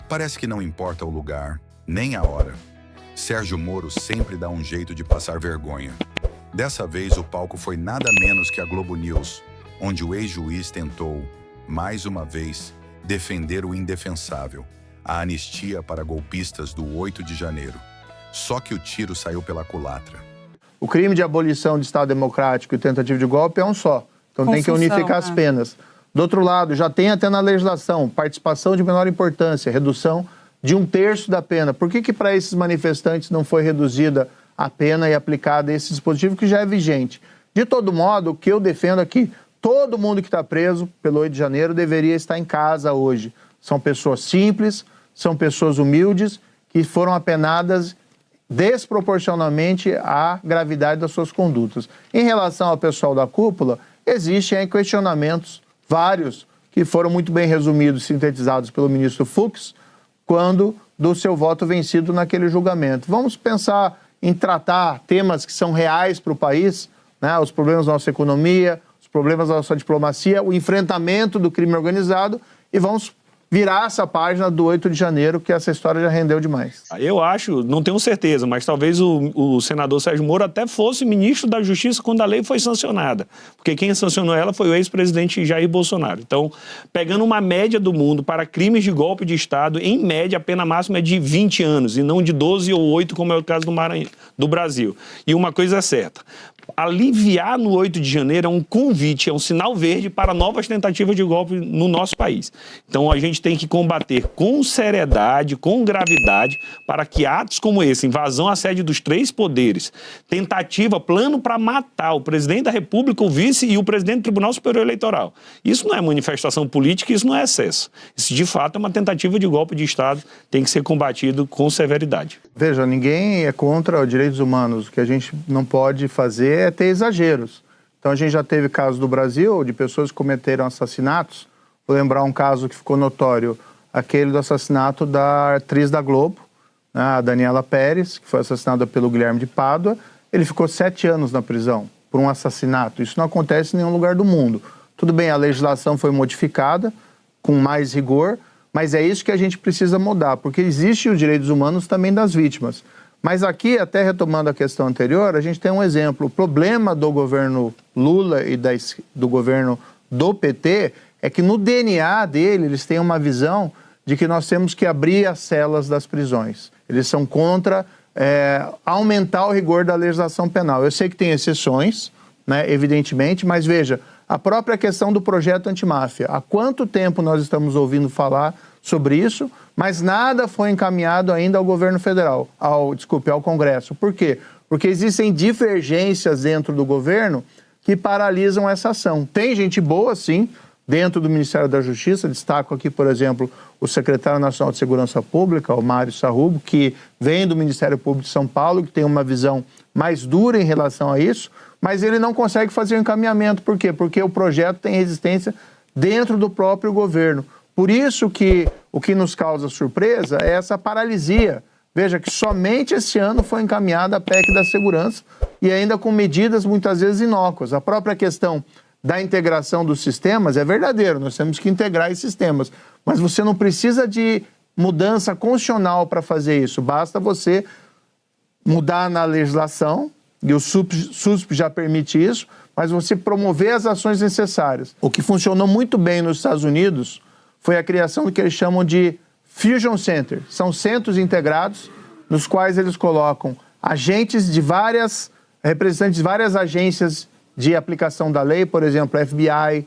Parece que não importa o lugar, nem a hora. Sérgio Moro sempre dá um jeito de passar vergonha. Dessa vez, o palco foi nada menos que a Globo News, onde o ex-juiz tentou, mais uma vez, defender o indefensável, a anistia para golpistas do 8 de janeiro. Só que o tiro saiu pela culatra. O crime de abolição de Estado Democrático e tentativa de golpe é um só. Então tem que unificar as penas. Do outro lado, já tem até na legislação participação de menor importância, redução de 1/3 da pena. Por que para esses manifestantes não foi reduzida a pena e aplicada esse dispositivo que já é vigente? De todo modo, o que eu defendo aqui, todo mundo que está preso pelo 8 de janeiro deveria estar em casa hoje. São pessoas simples, são pessoas humildes que foram apenadas desproporcionalmente à gravidade das suas condutas. Em relação ao pessoal da cúpula, existem questionamentos vários que foram muito bem resumidos, sintetizados pelo ministro Fux, quando do seu voto vencido naquele julgamento. Vamos pensar em tratar temas que são reais para o país, né? Os problemas da nossa economia, os problemas da nossa diplomacia, o enfrentamento do crime organizado, e vamos virar essa página do 8 de janeiro, que essa história já rendeu demais. Eu acho, não tenho certeza, mas talvez o senador Sérgio Moro até fosse ministro da Justiça quando a lei foi sancionada, porque quem sancionou ela foi o ex-presidente Jair Bolsonaro. Então, pegando uma média do mundo para crimes de golpe de Estado, em média a pena máxima é de 20 anos, e não de 12 ou 8, como é o caso do Brasil. E uma coisa é certa, aliviar no 8 de janeiro é um convite, é um sinal verde para novas tentativas de golpe no nosso país. Então a gente tem que combater com seriedade, com gravidade, para que atos como esse, invasão à sede dos 3 poderes, tentativa, plano para matar o presidente da República, o vice e o presidente do Tribunal Superior Eleitoral. Isso não é manifestação política, isso não é excesso. Isso de fato é uma tentativa de golpe de Estado, tem que ser combatido com severidade. Veja, ninguém é contra os direitos humanos. O que a gente não pode fazer é ter exageros. Então a gente já teve casos do Brasil de pessoas que cometeram assassinatos. Vou lembrar um caso que ficou notório, aquele do assassinato da atriz da Globo, né, a Daniela Pérez, que foi assassinada pelo Guilherme de Pádua. Ele ficou 7 anos na prisão por um assassinato. Isso não acontece em nenhum lugar do mundo. Tudo bem, a legislação foi modificada com mais rigor, mas é isso que a gente precisa mudar, porque existem os direitos humanos também das vítimas. Mas aqui, até retomando a questão anterior, a gente tem um exemplo. O problema do governo Lula e do governo do PT é que no DNA dele eles têm uma visão de que nós temos que abrir as celas das prisões. Eles são contra aumentar o rigor da legislação penal. Eu sei que tem exceções, né, evidentemente, mas veja, a própria questão do projeto antimáfia. Há quanto tempo nós estamos ouvindo falar sobre isso, mas nada foi encaminhado ainda ao governo federal, ao Congresso. Por quê? Porque existem divergências dentro do governo que paralisam essa ação. Tem gente boa, sim, dentro do Ministério da Justiça. Destaco aqui, por exemplo, o secretário nacional de Segurança Pública, o Mário Sarrubo, que vem do Ministério Público de São Paulo, que tem uma visão mais dura em relação a isso, mas ele não consegue fazer o encaminhamento. Por quê? Porque o projeto tem resistência dentro do próprio governo. Por isso que o que nos causa surpresa é essa paralisia. Veja que somente esse ano foi encaminhada a PEC da segurança e ainda com medidas muitas vezes inócuas. A própria questão da integração dos sistemas é verdadeiro, nós temos que integrar esses sistemas, mas você não precisa de mudança constitucional para fazer isso, basta você mudar na legislação, e o SUSP já permite isso, mas você promover as ações necessárias. O que funcionou muito bem nos Estados Unidos foi a criação do que eles chamam de Fusion Center. São centros integrados nos quais eles colocam agentes de representantes de várias agências de aplicação da lei, por exemplo, a FBI,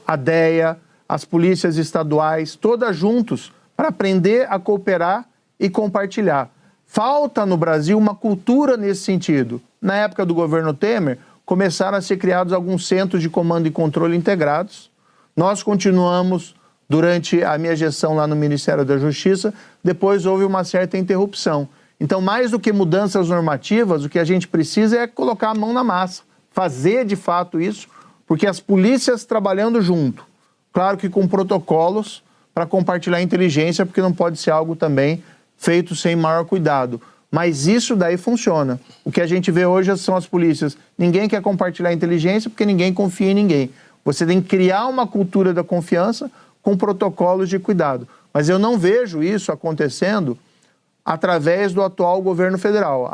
a DEA, as polícias estaduais, todas juntos para aprender a cooperar e compartilhar. Falta no Brasil uma cultura nesse sentido. Na época do governo Temer, começaram a ser criados alguns centros de comando e controle integrados. Nós continuamos durante a minha gestão lá no Ministério da Justiça, depois houve uma certa interrupção. Então, mais do que mudanças normativas, o que a gente precisa é colocar a mão na massa, fazer de fato isso, porque as polícias trabalhando junto, claro que com protocolos para compartilhar inteligência, porque não pode ser algo também feito sem maior cuidado. Mas isso daí funciona. O que a gente vê hoje são as polícias. Ninguém quer compartilhar inteligência porque ninguém confia em ninguém. Você tem que criar uma cultura da confiança com protocolos de cuidado. Mas Mas eu não vejo isso acontecendo através do atual governo federal.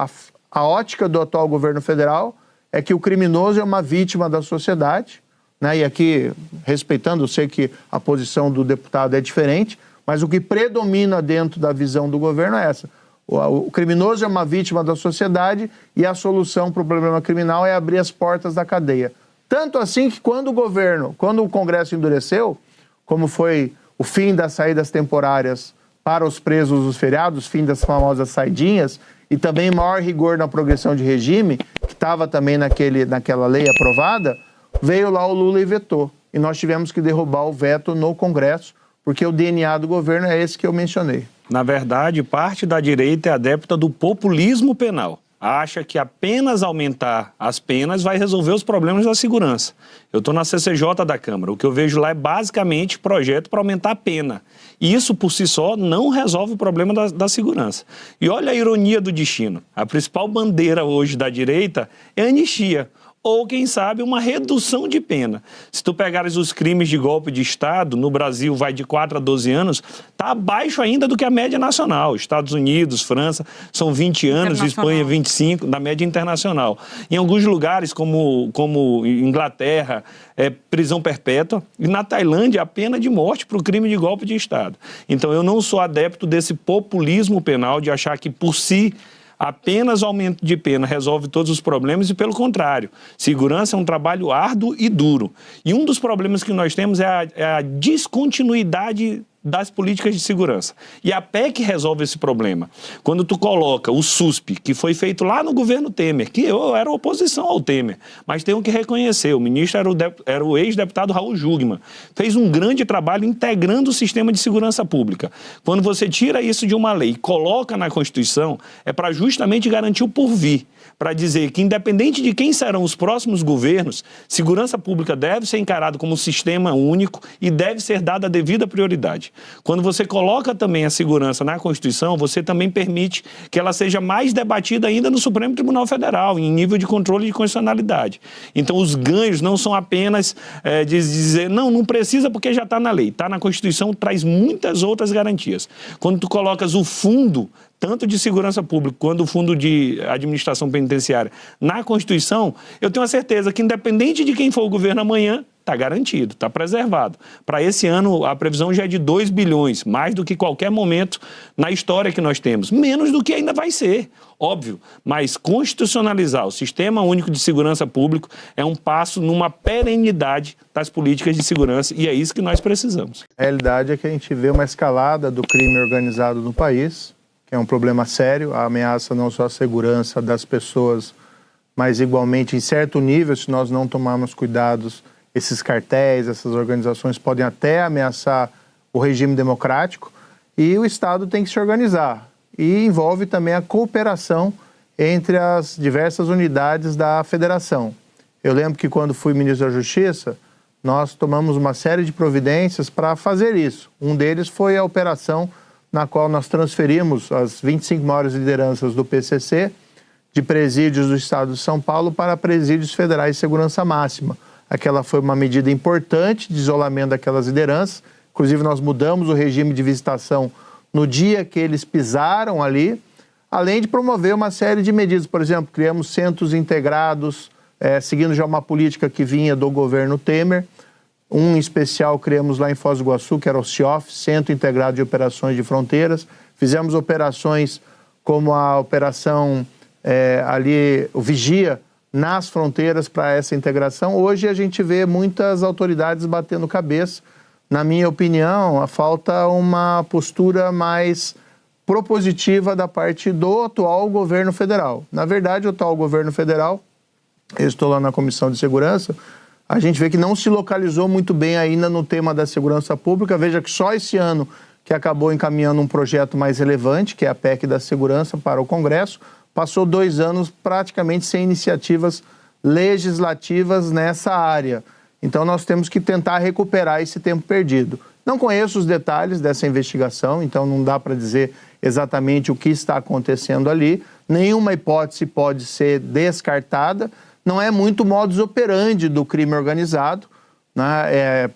A ótica do atual governo federal é que o criminoso é uma vítima da sociedade, né? E aqui, respeitando, eu sei que a posição do deputado é diferente, mas o que predomina dentro da visão do governo é essa. O criminoso é uma vítima da sociedade e a solução para o problema criminal é abrir as portas da cadeia. Tanto assim que quando o Congresso endureceu, como foi o fim das saídas temporárias para os presos dos feriados, fim das famosas saidinhas, e também maior rigor na progressão de regime, que estava também naquela lei aprovada, veio lá o Lula e vetou. E nós tivemos que derrubar o veto no Congresso, porque o DNA do governo é esse que eu mencionei. Na verdade, parte da direita é adepta do populismo penal. Acha que apenas aumentar as penas vai resolver os problemas da segurança. Eu estou na CCJ da Câmara. O que eu vejo lá é basicamente projeto para aumentar a pena. E isso, por si só, não resolve o problema da segurança. E olha a ironia do destino. A principal bandeira hoje da direita é a anistia. Ou, quem sabe, uma redução de pena. Se tu pegares os crimes de golpe de Estado, no Brasil vai de 4 a 12 anos, está abaixo ainda do que a média nacional. Estados Unidos, França, são 20 anos, Espanha 25, da média internacional. Em alguns lugares, como Inglaterra, é prisão perpétua, e na Tailândia, a pena de morte para o crime de golpe de Estado. Então, eu não sou adepto desse populismo penal de achar que, por si, apenas aumento de pena resolve todos os problemas e, pelo contrário, segurança é um trabalho árduo e duro. E um dos problemas que nós temos é a descontinuidade das políticas de segurança. E a PEC resolve esse problema. Quando tu coloca o SUSP, que foi feito lá no governo Temer, que eu era oposição ao Temer, mas tenho que reconhecer, o ministro era o ex-deputado Raul Jugman, fez um grande trabalho integrando o sistema de segurança pública. Quando você tira isso de uma lei e coloca na Constituição, é para justamente garantir o porvir, para dizer que, independente de quem serão os próximos governos, segurança pública deve ser encarado como um sistema único e deve ser dada a devida prioridade. Quando você coloca também a segurança na Constituição, você também permite que ela seja mais debatida ainda no Supremo Tribunal Federal, em nível de controle de constitucionalidade. Então, os ganhos não são apenas de dizer, não precisa porque já está na lei. Está na Constituição, traz muitas outras garantias. Quando tu colocas o fundo, tanto de segurança pública quanto o fundo de administração penitenciária na Constituição, eu tenho a certeza que, independente de quem for o governo amanhã, está garantido, está preservado. Para esse ano, a previsão já é de 2 bilhões, mais do que qualquer momento na história que nós temos. Menos do que ainda vai ser, óbvio. Mas constitucionalizar o Sistema Único de Segurança Pública é um passo numa perenidade das políticas de segurança e é isso que nós precisamos. A realidade é que a gente vê uma escalada do crime organizado no país, que é um problema sério, a ameaça não só à segurança das pessoas, mas igualmente em certo nível, se nós não tomarmos cuidados, esses cartéis, essas organizações podem até ameaçar o regime democrático e o Estado tem que se organizar. E envolve também a cooperação entre as diversas unidades da federação. Eu lembro que quando fui ministro da Justiça, nós tomamos uma série de providências para fazer isso. Um deles foi a operação na qual nós transferimos as 25 maiores lideranças do PCC de presídios do Estado de São Paulo para presídios federais de segurança máxima. Aquela foi uma medida importante de isolamento daquelas lideranças. Inclusive, nós mudamos o regime de visitação no dia que eles pisaram ali, além de promover uma série de medidas. Por exemplo, criamos centros integrados, seguindo já uma política que vinha do governo Temer. Um em especial criamos lá em Foz do Iguaçu, que era o CIOF, Centro Integrado de Operações de Fronteiras. Fizemos operações como a operação o Vigia, nas fronteiras para essa integração. Hoje a gente vê muitas autoridades batendo cabeça. Na minha opinião, falta uma postura mais propositiva da parte do atual governo federal. Na verdade, o atual governo federal, eu estou lá na Comissão de Segurança, a gente vê que não se localizou muito bem ainda no tema da segurança pública. Veja que só esse ano que acabou encaminhando um projeto mais relevante, que é a PEC da segurança, para o Congresso, passou 2 anos praticamente sem iniciativas legislativas nessa área. Então, nós temos que tentar recuperar esse tempo perdido. Não conheço os detalhes dessa investigação, então não dá para dizer exatamente o que está acontecendo ali. Nenhuma hipótese pode ser descartada. Não é muito modus operandi do crime organizado, né?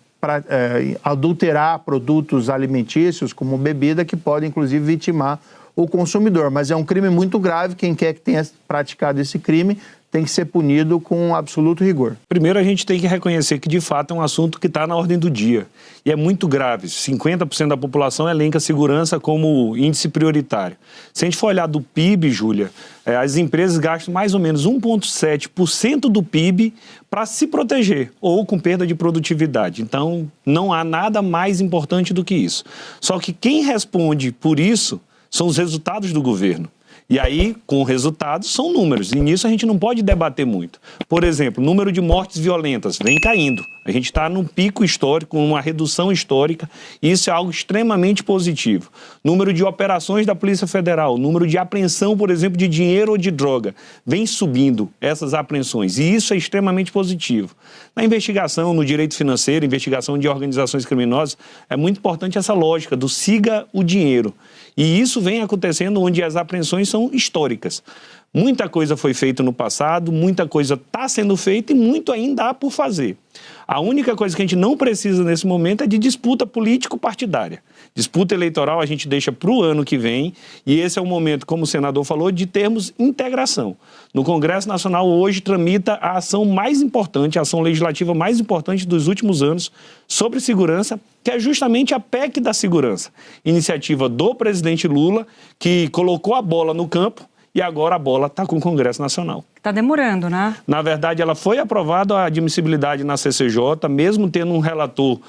adulterar produtos alimentícios como bebida que podem, inclusive, vitimar o consumidor. Mas é um crime muito grave. Quem quer que tenha praticado esse crime tem que ser punido com absoluto rigor. Primeiro, a gente tem que reconhecer que, de fato, é um assunto que está na ordem do dia. E é muito grave. 50% da população elenca a segurança como índice prioritário. Se a gente for olhar do PIB, Júlia, as empresas gastam mais ou menos 1,7% do PIB para se proteger ou com perda de produtividade. Então, não há nada mais importante do que isso. Só que quem responde por isso são os resultados do governo. E aí, com resultados, são números. E nisso a gente não pode debater muito. Por exemplo, o número de mortes violentas vem caindo. A gente está num pico histórico, uma redução histórica, e isso é algo extremamente positivo. Número de operações da Polícia Federal, número de apreensão, por exemplo, de dinheiro ou de droga, vem subindo essas apreensões, e isso é extremamente positivo. Na investigação, no direito financeiro, investigação de organizações criminosas, é muito importante essa lógica do siga o dinheiro. E isso vem acontecendo onde as apreensões são históricas. Muita coisa foi feita no passado, muita coisa está sendo feita e muito ainda há por fazer. A única coisa que a gente não precisa nesse momento é de disputa político-partidária. Disputa eleitoral a gente deixa para o ano que vem, e esse é o momento, como o senador falou, de termos integração. No Congresso Nacional hoje tramita a ação mais importante, a ação legislativa mais importante dos últimos anos sobre segurança, que é justamente a PEC da segurança. Iniciativa do presidente Lula, que colocou a bola no campo, e agora a bola está com o Congresso Nacional. Está demorando, né? Na verdade, ela foi aprovada a admissibilidade na CCJ, mesmo tendo um relator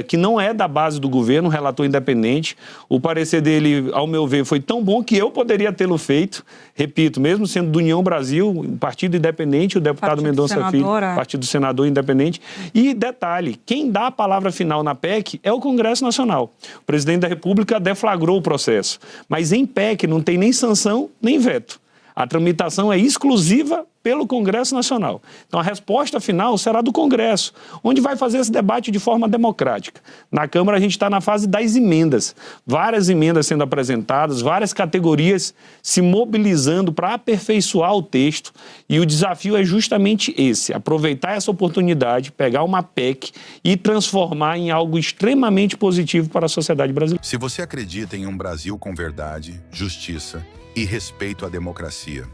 que não é da base do governo, um relator independente. O parecer dele, ao meu ver, foi tão bom que eu poderia tê-lo feito. Repito, mesmo sendo do União Brasil, um partido independente, o deputado Mendonça Filho, partido senador independente. E detalhe, quem dá a palavra final na PEC é o Congresso Nacional. O presidente da República deflagrou o processo. Mas em PEC não tem nem sanção, nem veto. A tramitação é exclusiva pelo Congresso Nacional. Então, a resposta final será do Congresso, onde vai fazer esse debate de forma democrática. Na Câmara, a gente está na fase das emendas. Várias emendas sendo apresentadas, várias categorias se mobilizando para aperfeiçoar o texto. E o desafio é justamente esse, aproveitar essa oportunidade, pegar uma PEC e transformar em algo extremamente positivo para a sociedade brasileira. Se você acredita em um Brasil com verdade, justiça e respeito à democracia,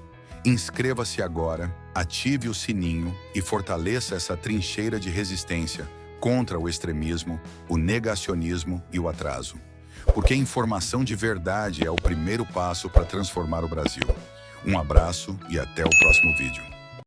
inscreva-se agora, ative o sininho e fortaleça essa trincheira de resistência contra o extremismo, o negacionismo e o atraso. Porque informação de verdade é o primeiro passo para transformar o Brasil. Um abraço e até o próximo vídeo.